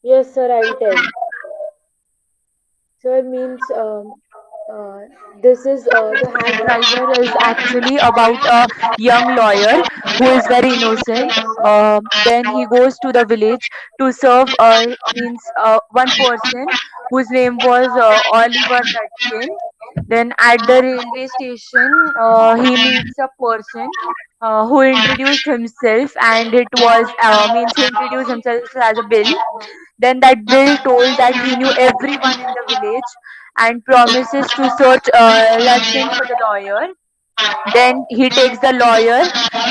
Yes, sir, I'll tell. Sir means uh, this is the hack driver is actually about a young lawyer who is very innocent. Then he goes to the village to serve means one person whose name was Oliver Nutkin. Then at the railway station, he meets a person who introduced himself, and it was means he introduced himself as a Bill. Then that Bill told that he knew everyone in the village and promises to search Lutkins for the lawyer. Then he takes the lawyer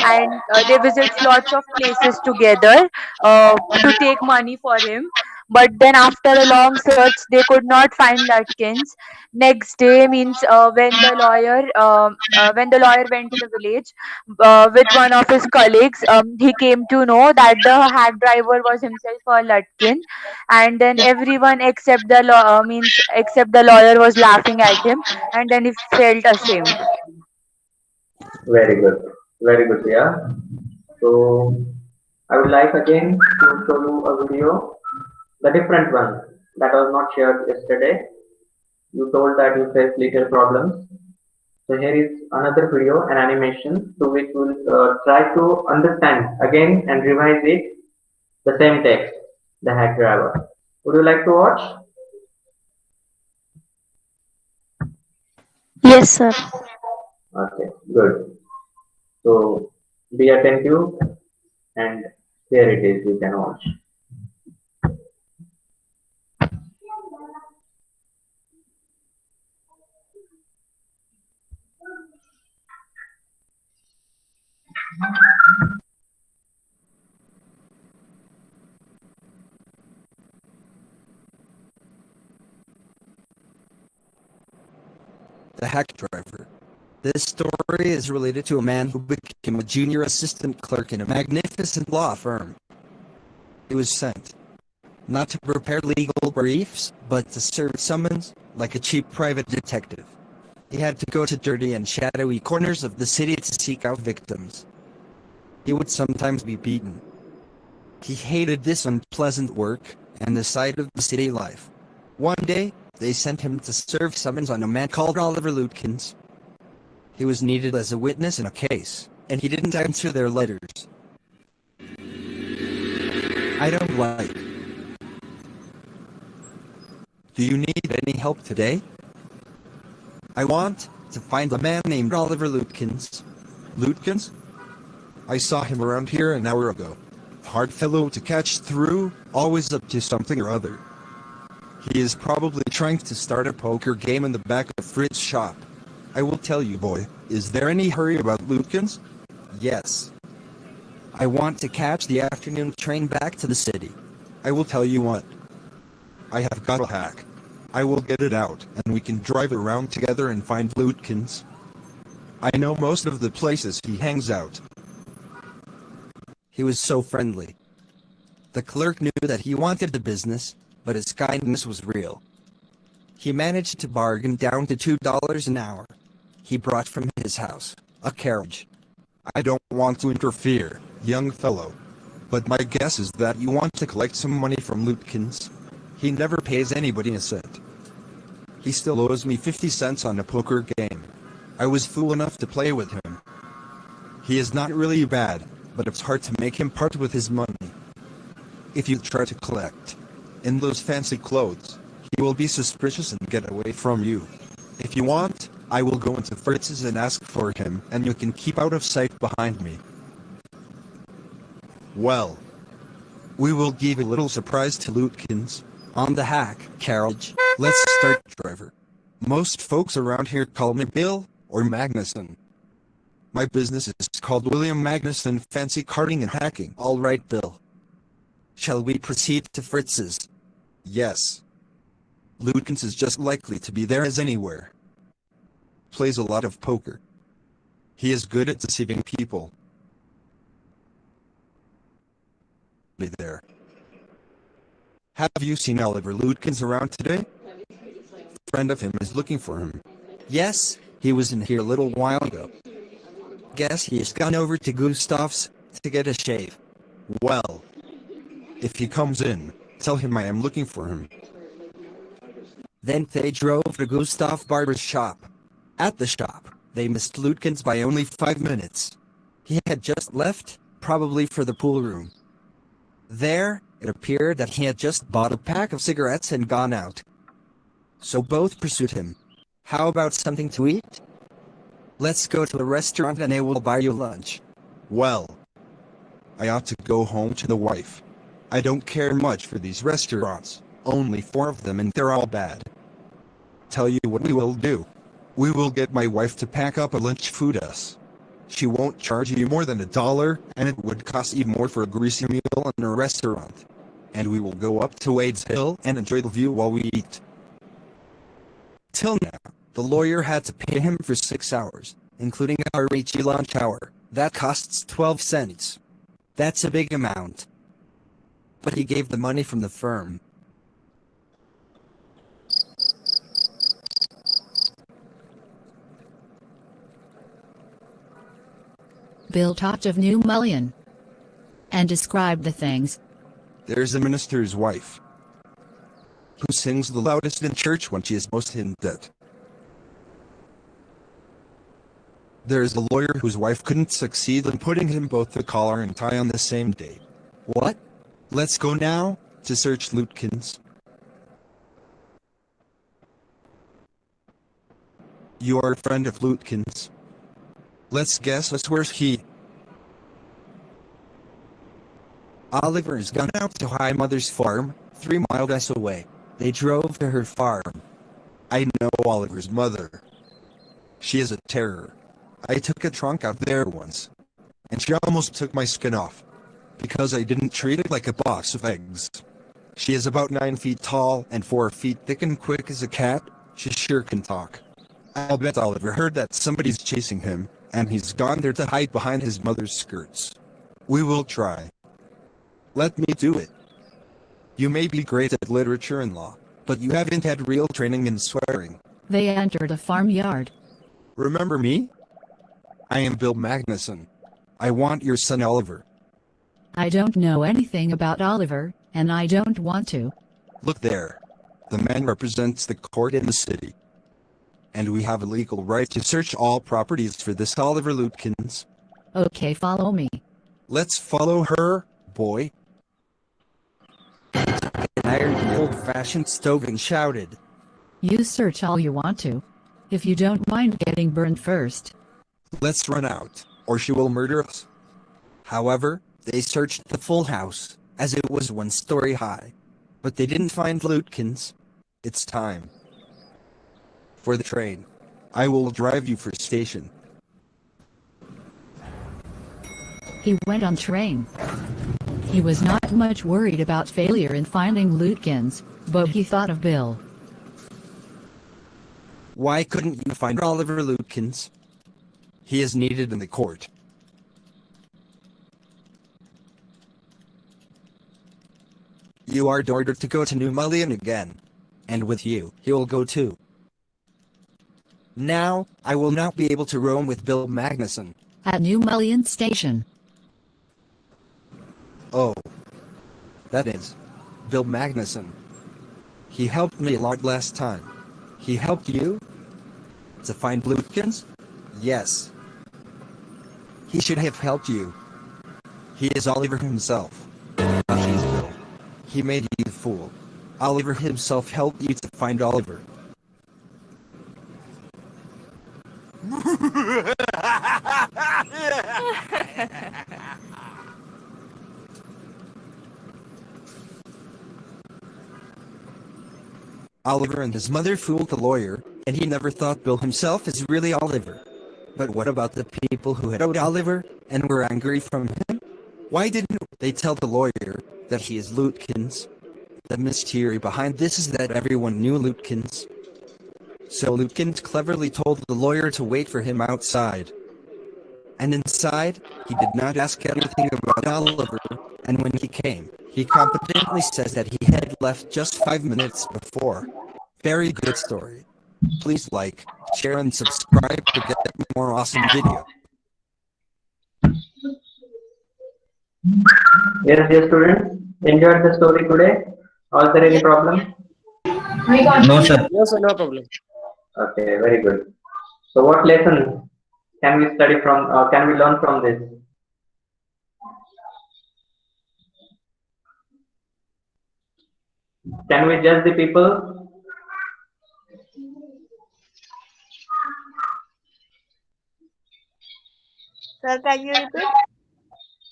and they visit lots of places together to take money for him. But then after a long search, they could not find Lutkins. Next day means when the lawyer went to the village with one of his colleagues, he came to know that the hack driver was himself a Lutkin, and then everyone except the lawyer was laughing at him, and then he felt ashamed. Very good. Very good, yeah. So I would like again to show you a video, the different one that was not shared yesterday. You told that you faced little problems. So here is another video, an animation, to which we'll try to understand again and revise it, the same text, the hack driver. Would you like to watch? Yes, sir. Okay, good. So be attentive and here it is, you can watch. The Hack Driver. This story is related to a man who became a junior assistant clerk in a magnificent law firm. He was sent not to prepare legal briefs, but to serve summons like a cheap private detective. He had to go to dirty and shadowy corners of the city to seek out victims. He would sometimes be beaten. He hated this unpleasant work and the sight of the city life. One day, they sent him to serve summons on a man called Oliver Lutkins. He was needed as a witness in a case, and he didn't answer their letters. I don't like. Do you need any help today? I want to find a man named Oliver Lutkins. Lutkins? I saw him around here an hour ago. Hard fellow to catch through, always up to something or other. He is probably trying to start a poker game in the back of Fritz's shop. I will tell you, boy. Is there any hurry about Lutkins? Yes. I want to catch the afternoon train back to the city. I will tell you what. I have got a hack. I will get it out, and we can drive around together and find Lutkins. I know most of the places he hangs out. He was so friendly. The clerk knew that he wanted the business, but his kindness was real. He managed to bargain down to $2 an hour. He brought from his house a carriage. I don't want to interfere, young fellow, but my guess is that you want to collect some money from Lutkins. He never pays anybody a cent. He still owes me 50 cents on a poker game. I was fool enough to play with him. He is not really bad, but it's hard to make him part with his money. If you try to collect in those fancy clothes, he will be suspicious and get away from you. If you want, I will go into Fritz's and ask for him, and you can keep out of sight behind me. Well, we will give a little surprise to Lutkins on the hack carriage. Let's start, driver. Most folks around here call me Bill or Magnuson. My business is called William Magnuson Fancy Carting and Hacking. All right, Bill. Shall we proceed to Fritz's? Yes. Lutkins is just likely to be there as anywhere. Plays a lot of poker. He is good at deceiving people. Be there. Have you seen Oliver Lutkins around today? Friend of him is looking for him. Yes, he was in here a little while ago. Guess he has gone over to Gustav's to get a shave. Well, if he comes in, Tell him I am looking for him. Then they drove to Gustav Barber's shop. At the shop, they missed Lutkins by only 5 minutes. He had just left, probably for the pool room. There, it appeared that he had just bought a pack of cigarettes and gone out. So both pursued him. How about something to eat? Let's go to a restaurant and I will buy you lunch. Well, I ought to go home to the wife. I don't care much for these restaurants. Only 4 of them and they're all bad. Tell you what we will do. We will get my wife to pack up a lunch food us. She won't charge you more than $1, and it would cost even more for a greasy meal in a restaurant. And we will go up to Wade's Hill and enjoy the view while we eat. Till now, the lawyer had to pay him for 6 hours, including our Richie lunch hour. That costs 12 cents. That's a big amount. But he gave the money from the firm. Bill talked of New Mullion and described the things. There's the minister's wife, who sings the loudest in church when she is most in debt. There's the lawyer whose wife couldn't succeed in putting him both the collar and tie on the same day. What? Let's go now to search Lutkins. You are a friend of Lutkins. Let's guess where's he. Oliver's gone out to High Mother's farm, 3 miles away. They drove to her farm. I know Oliver's mother. She is a terror. I took a trunk out there once, and she almost took my skin off, because I didn't treat it like a box of eggs. She is about 9 feet tall and 4 feet thick and quick as a cat. She sure can talk. I'll bet Oliver heard that somebody's chasing him, and he's gone there to hide behind his mother's skirts. We will try. Let me do it. You may be great at literature and law, but you haven't had real training in swearing. They entered a farmyard. Remember me? I am Bill Magnuson. I want your son Oliver. I don't know anything about Oliver, and I don't want to. Look there. The man represents the court in the city. And we have a legal right to search all properties for this Oliver Lutkins. Okay, follow me. Let's follow her, boy. An iron old-fashioned stove and shouted. You search all you want to. If you don't mind getting burned first. Let's run out, or she will murder us. However, they searched the full house, as it was 1 story high. But they didn't find Lutkins. It's time. For the train. I will drive you for station. He went on train. He was not much worried about failure in finding Lutkins, but he thought of Bill. Why couldn't you find Oliver Lutkins? He is needed in the court. You are ordered to go to New Mullion again. And with you, he will go too. Now, I will not be able to roam with Bill Magnuson. At New Mullion Station. Oh. That is, Bill Magnuson. He helped me a lot last time. He helped you? To find Lutkins? Yes. He should have helped you. He is Oliver himself. He's Bill. He made you the fool. Oliver himself helped you to find Oliver. Oliver and his mother fooled the lawyer, and he never thought Bill himself is really Oliver. But what about the people who had owed Oliver and were angry from him? Why didn't they tell the lawyer that he is Lutkins? The mystery behind this is that everyone knew Lutkins. So Lutkins cleverly told the lawyer to wait for him outside. And inside, he did not ask anything about Oliver, and when he came, he confidently says that he had left just 5 minutes before. Very good story. Please like, share, and subscribe to get more awesome video. Yes, dear students, enjoyed the story today. Or is there any problem? No, sir. No, sir, no problem. Okay, very good. So what lesson can we study from, can we learn from this? Can we judge the people? Sir, can you repeat?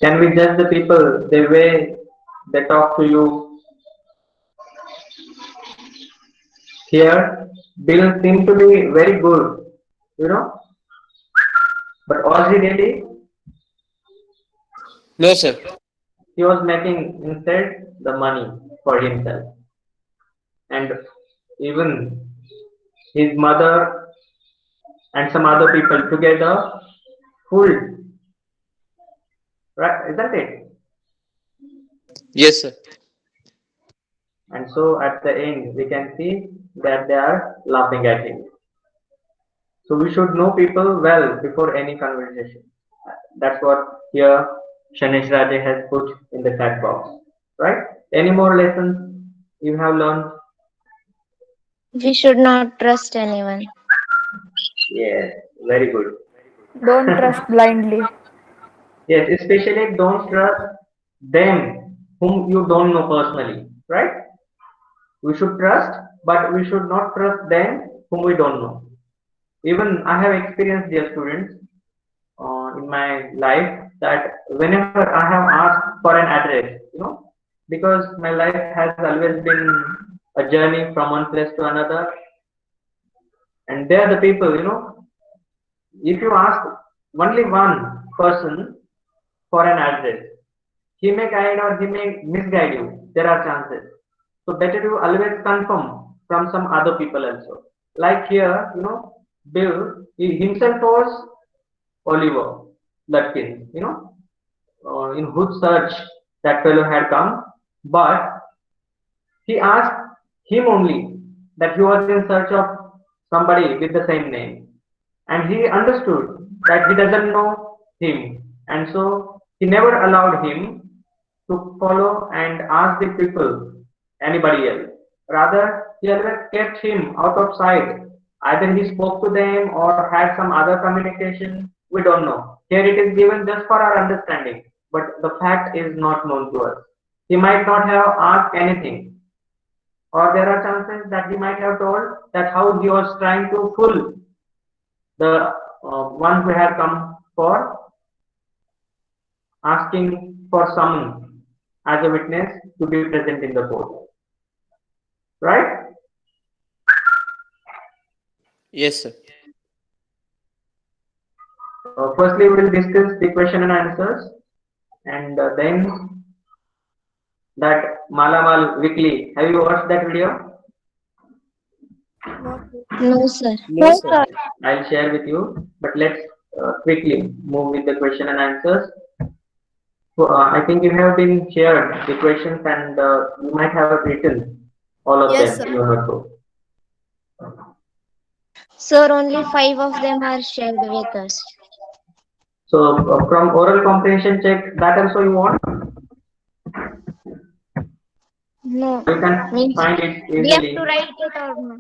Can we judge the people the way they talk to you? Here, Bill seemed to be very good, you know, but was he really? No, sir. He was making instead the money for himself, and even his mother and some other people together fooled, right? Isn't it? Yes, sir. And so at the end, we can see that they are laughing at him. So we should know people well before any conversation. That's what here Shanish Raje has put in the chat box, right? Any more lessons you have learned? We should not trust anyone. Yes, very good. Don't trust blindly. Yes, especially don't trust them whom you don't know personally, right? We should trust, but we should not trust them whom we don't know. Even I have experienced, dear students, in my life that whenever I have asked for an address, because my life has always been a journey from one place to another, and they are the people, if you ask only one person for an address, he may guide or he may misguide you. There are chances. So better to always confirm from some other people also. Like here, Bill, he himself was Oliver Lutkin, in whose search that fellow had come, but he asked him only that he was in search of somebody with the same name, and he understood that he doesn't know him, and so he never allowed him to follow and ask the people anybody else. Rather, he always kept him out of sight. Either he spoke to them or had some other communication. We don't know. Here it is given just for our understanding, but the fact is not known to us. He might not have asked anything, or there are chances that he might have told that how he was trying to fool the one who had come for asking for someone as a witness to be present in the court. Right? Yes, sir. Firstly, we will discuss the question and answers, and then that Malamal weekly. Have you watched that video? No, sir. No, sir. I'll share with you, but let's quickly move with the question and answers. So, I think you have been shared the questions, and you might have written all of Yes, them sir. in your notebook. Sir, only 5 of them are shared with us. So from oral comprehension check, that also you want? No. You can Means find it we have easily. to write it or no?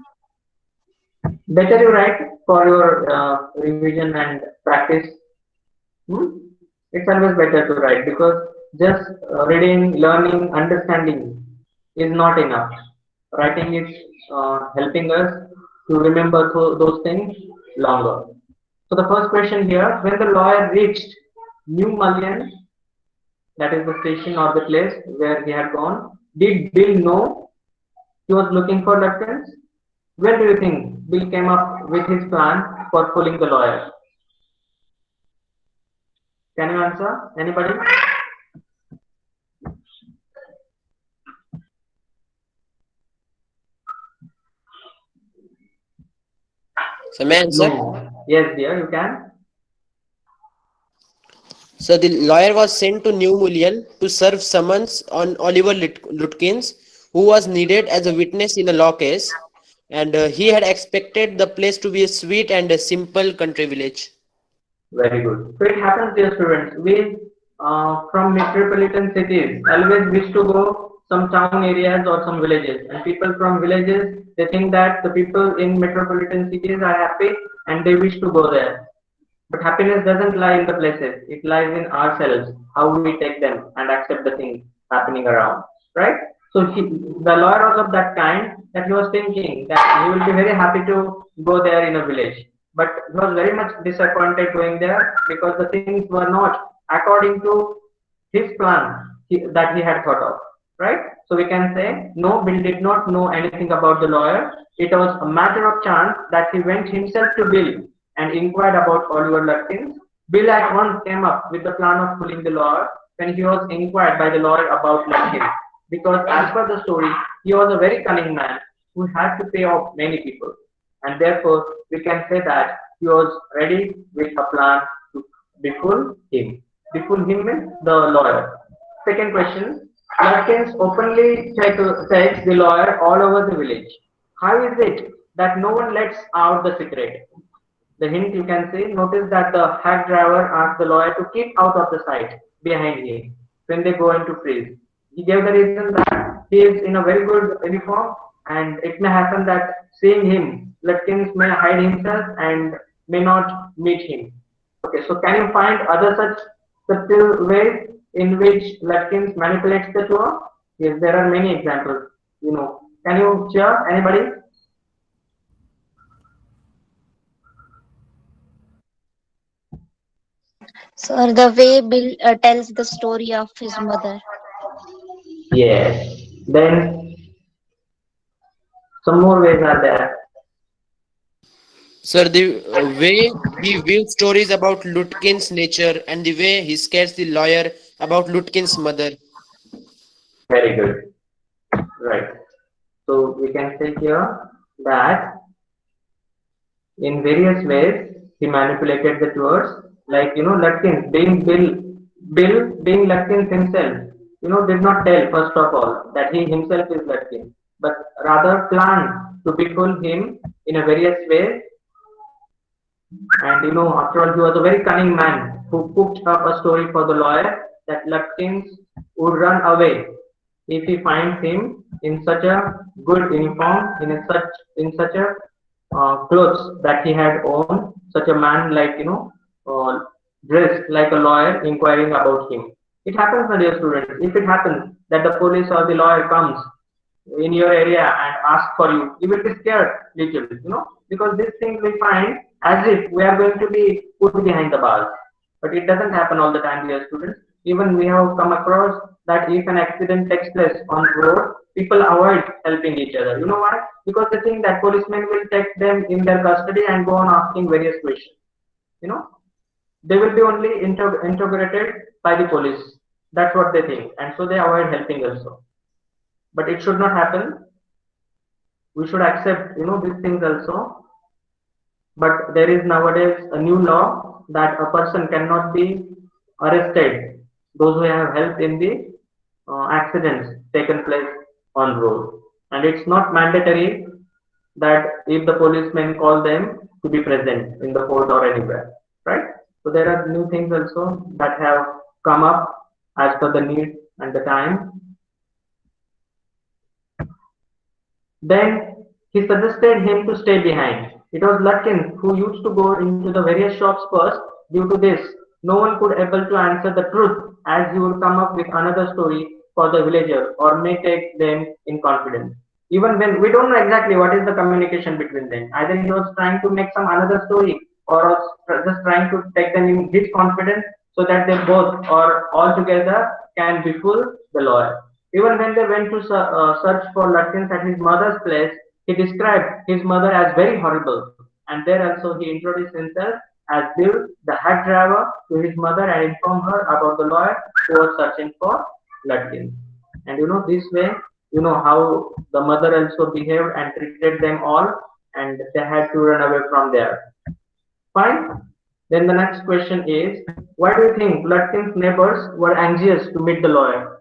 Better you write for your revision and practice. It's always better to write, because just reading, learning, understanding is not enough. Writing is helping us to remember those things longer. So the first question here: when the lawyer reached New Mullion, that is the station or the place where he had gone, did Bill know he was looking for Lutkins? When do you think Bill came up with his plan for fooling the lawyer? Can you answer? Anybody? So, may I answer? No. Yes, dear, you can. So, the lawyer was sent to New Mullion to serve summons on Oliver Lutkins, who was needed as a witness in a law case, and he had expected the place to be a sweet and a simple country village. Very good. So it happens, dear students, we from metropolitan cities always wish to go some town areas or some villages, and people from villages, they think that the people in metropolitan cities are happy and they wish to go there. But happiness doesn't lie in the places, it lies in ourselves, how we take them and accept the things happening around, right? So the lawyer was of that kind that he was thinking that he will be very happy to go there in a village. But he was very much disappointed going there because the things were not according to his plan that he had thought of, right? So we can say, no, Bill did not know anything about the lawyer. It was a matter of chance that he went himself to Bill and inquired about Oliver Lutkins. Bill at once came up with the plan of pulling the lawyer when he was inquired by the lawyer about Lutkins. Because as per the story, he was a very cunning man who had to pay off many people. And therefore, we can say that he was ready with a plan to befool him. Befool him means the lawyer. Second question, Lutkins openly takes the lawyer all over the village. How is it that no one lets out the secret? The hint you can see, notice that the hack driver asked the lawyer to keep out of the sight behind him when they go into freeze. He gave the reason that he is in a very good uniform and it may happen that seeing him, Lutkins may hide himself and may not meet him. Okay, so can you find other such subtle ways in which Lutkins manipulates the tour? Yes, there are many examples. You know, can you share anybody? So the way Bill tells the story of his mother. Yes. Then some more ways are there. Sir, the way he weaves stories about Lutkin's nature and the way he scares the lawyer about Lutkin's mother. Very good. Right. So we can say here that in various ways he manipulated the tours. Like Lutkins being Bill being Lutkins himself, did not tell first of all that he himself is Lutkins, but rather planned to befool him in a various ways. And after all, he was a very cunning man who cooked up a story for the lawyer that Lutkins would run away if he finds him in such a good uniform, in such a clothes that he had owned, such a man like dressed like a lawyer inquiring about him. It happens, my dear students. If it happens that the police or the lawyer comes in your area and asks for you, you will be scared little, because these things we find as if we are going to be put behind the bars. But it doesn't happen all the time, dear students. Even we have come across that if an accident takes place on road, people avoid helping each other. You know why? Because they think that policemen will take them in their custody and go on asking various questions. They will be only interrogated by the police. That's what they think, and so they avoid helping also. But it should not happen. We should accept, these things also. But there is nowadays a new law that a person cannot be arrested. Those who have helped in the accidents taken place on road, and it's not mandatory that if the policemen call them to be present in the court or anywhere, right? So there are new things also that have come up as per the need and the time. Then he suggested him to stay behind. It was Lutkins who used to go into the various shops first. Due to this, no one could able to answer the truth, as he would come up with another story for the villager or may take them in confidence. Even when we don't know exactly what is the communication between them, either he was trying to make some another story or was just trying to take them in his confidence so that they both or all together can befool the lawyer. Even when they went to search for Lutkins at his mother's place, he described his mother as very horrible, and there also he introduced himself as Bill, the hack driver, to his mother and informed her about the lawyer who was searching for Lutkins. And this way, how the mother also behaved and treated them all, and they had to run away from there. Fine. Then the next question is, why do you think Lutkins' neighbors were anxious to meet the lawyer?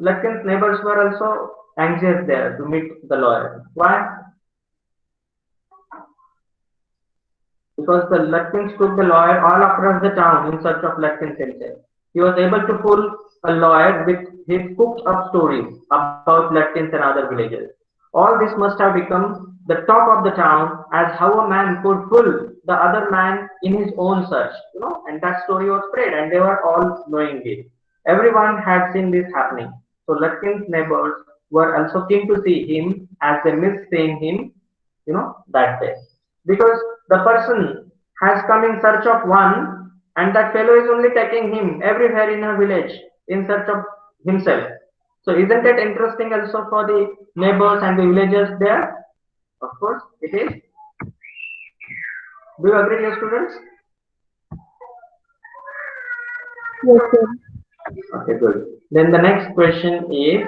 Lutkins' neighbors were also anxious there to meet the lawyer. Why? Because the Lutkins took the lawyer all across the town in search of Lutkins himself. He was able to fool a lawyer with his cooked up stories about Lutkins and other villages. All this must have become the talk of the town as how a man could fool the other man in his own search, and that story was spread and they were all knowing it. Everyone had seen this happening. So Lutkin's neighbors were also keen to see him as they missed seeing him, that day. Because the person has come in search of one, and that fellow is only taking him everywhere in a village in search of himself. So isn't it interesting also for the neighbors and the villagers there? Of course, it is. Do you agree, dear students? Yes, sir. Okay, good. Then the next question is,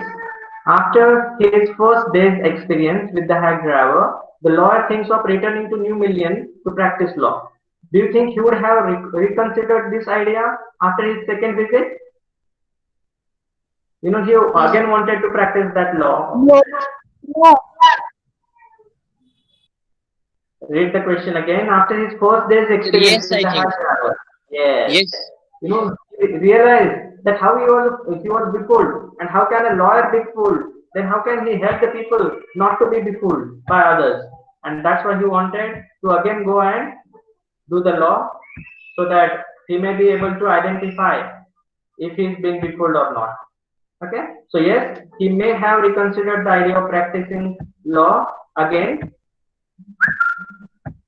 after his first day's experience with the hack driver, the lawyer thinks of returning to New Million to practice law. Do you think he would have reconsidered this idea after his second visit? He again wanted to practice that law. No. No. Read the question again. After his first day's experience Yes, with I the think. hack driver, yes, Yes. he realized that how he was befooled, and how can a lawyer be fooled? Then how can he help the people not to be befooled by others? And that's why he wanted to again go and do the law, so that he may be able to identify if he's being befooled or not. Okay, so yes, he may have reconsidered the idea of practicing law again,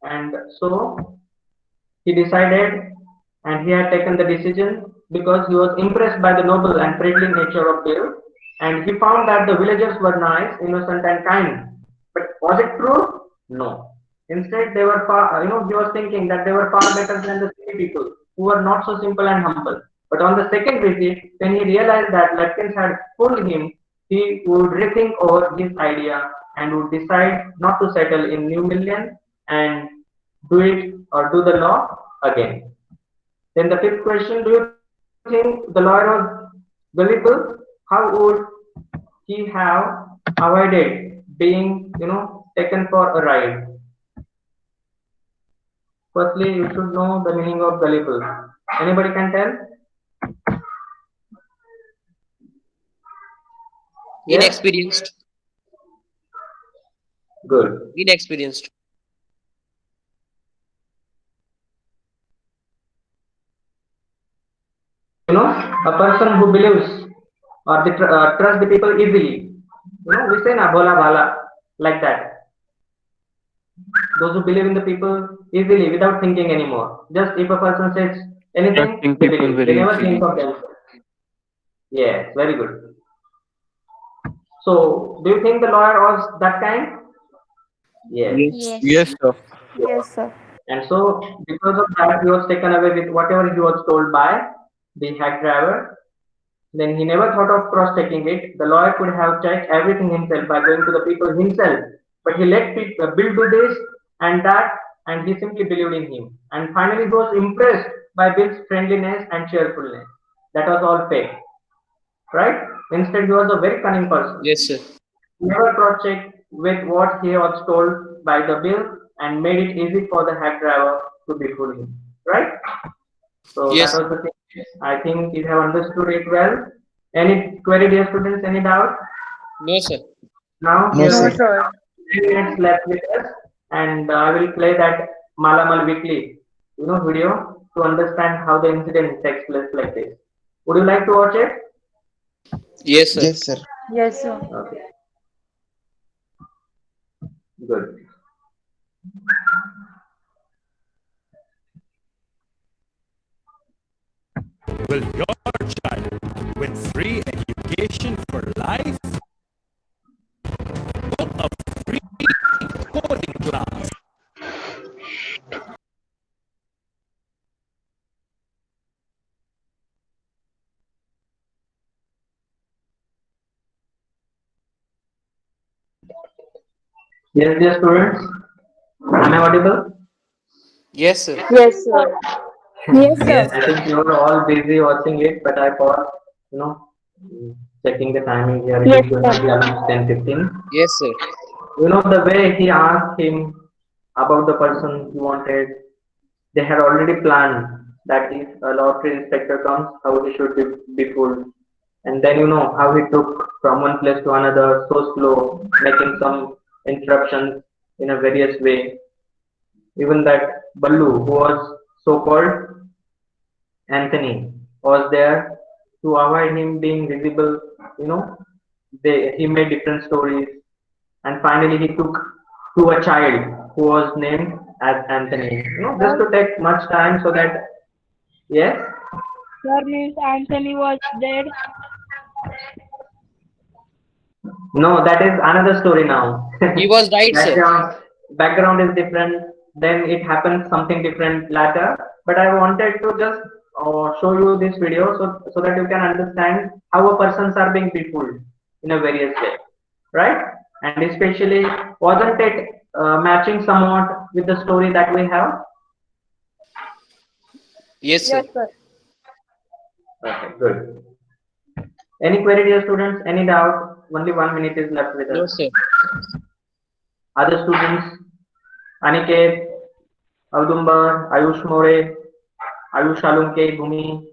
and so he decided, and he had taken the decision because he was impressed by the noble and friendly nature of Bill, and he found that the villagers were nice, innocent, and kind. But was it true? No. Instead, they were far. He was thinking that they were far better than the city people, who were not so simple and humble. But on the second visit, when he realized that Lutkins had fooled him, he would rethink over his idea and would decide not to settle in New Million and do it or do the law again. Then the fifth question, do you think the lawyer was gullible? How would he have avoided being, taken for a ride? Firstly, you should know the meaning of gullible. Anybody can tell? Yes? Inexperienced. Good. Inexperienced. A person who believes or trust the people easily. We say na bhola bhala, like that. Those who believe in the people easily without thinking anymore. Just if a person says anything, Trusting they people believe. They very never easily. think of themselves. Yes, very good. So, do you think the lawyer was that kind? Yes. Yes. Yes. Sir. Yes, sir. And so, because of that, he was taken away with whatever he was told by the hack driver. Then he never thought of cross-checking it. The lawyer could have checked everything himself by going to the people himself. But he let Bill do this and that, and he simply believed in him. And finally, he was impressed by Bill's friendliness and cheerfulness. That was all fake, right? Instead, he was a very cunning person. Yes, sir. He never cross-checked with what he was told by the Bill and made it easy for the hack driver to befool him, right? So that Yes. was the thing. I think you have understood it well. Any query, dear students? Any doubt? No, sir. Now, No, here sir. we have 3 minutes left with us, and I will play that Malamal weekly, video to understand how the incident takes place like this. Would you like to watch it? Yes, sir. Yes, sir. Yes, sir. Okay. Good. Will your child win free education for life? Book a free coding class. Yes, dear students. Am I audible? Yes, sir. Yes, sir. Yes, Yes, sir. I think you are all busy watching it, but I paused, checking the timing here. It Yes, is going to sir. be almost 10:15. Yes, sir. The way he asked him about the person he wanted, they had already planned that if a lottery inspector comes, how he should be fooled. And then you know how he took from one place to another so slow, making some interruptions in a various way. Even that Ballu, who was so called Anthony, was there to avoid him being visible. You know, he made different stories, and finally he took to a child who was named as Anthony. You know, just to take much time so that yes. Sir, means Anthony was dead. No, that is another story now. He was right, sir. Background is different. Then it happens something different later. But I wanted to just show you this video so that you can understand how a persons are being befooled in a various way, right? And especially, wasn't it matching somewhat with the story that we have? Yes, sir. Yes, sir. Okay, good. Any query, dear students? Any doubt? Only 1 minute is left with us. No, sir. Other students, Aniket, Audumbar, Ayush More, Ayush Alunke, Bhumi,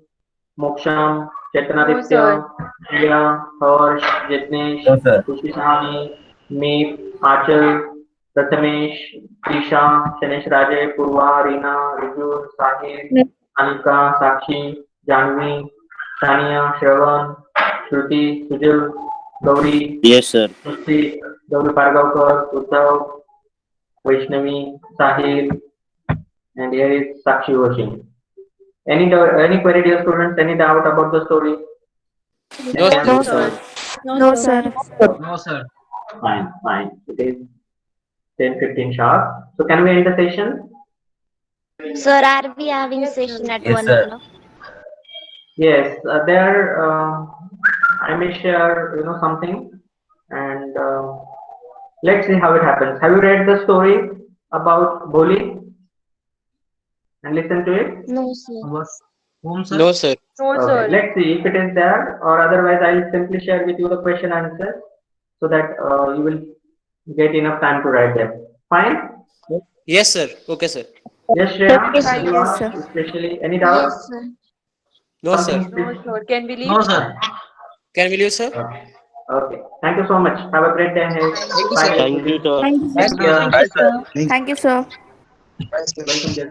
Moksham, Chetanaditya, sir. Priya, Harsh, Jitnesh, No, sir. Kushi Sahani, Meet, Achal, Prathamesh, Krisha, Shanesh Raje, Purva, Reena, Riju, Sahil, No. Anika, Sakshi, Janvi, Sania, Shravan, Shruti, Sujil, Gauri, Yes, sir. Susti, Gauri Pargaukar, Uddhav, Vaishnavi, Sahil, and here is Sakshi Oshin. Any query, dear students? Any doubt about the story? No, No, sir. sir. No, sir. No, sir. Fine, fine. It is 10:15 sharp. So can we end the session? Sir, are we having session at Yes, 1 sir. o'clock? Yes, there I may share something, and let's see how it happens. Have you read the story about Boli and listened to it? No, sir. Whom, sir? No, sir. No, Okay. sir. Let's see if it is there, or otherwise I'll simply share with you the question answers so that you will get enough time to write them. Fine? Yes, sir. Okay, sir. Yes, Shreya? Yes, Any yes, doubts, sir. especially any doubt? Yes, sir. No, sir. No, sir. Can we leave? No, sir. Can we leave, sir? Okay. Thank you so much. Have a great day ahead. Thank you, Bye, sir. dear Thank you, students. sir. Thank you, Bye, sir. sir. Thank you, sir. Thank you, sir. Welcome, dear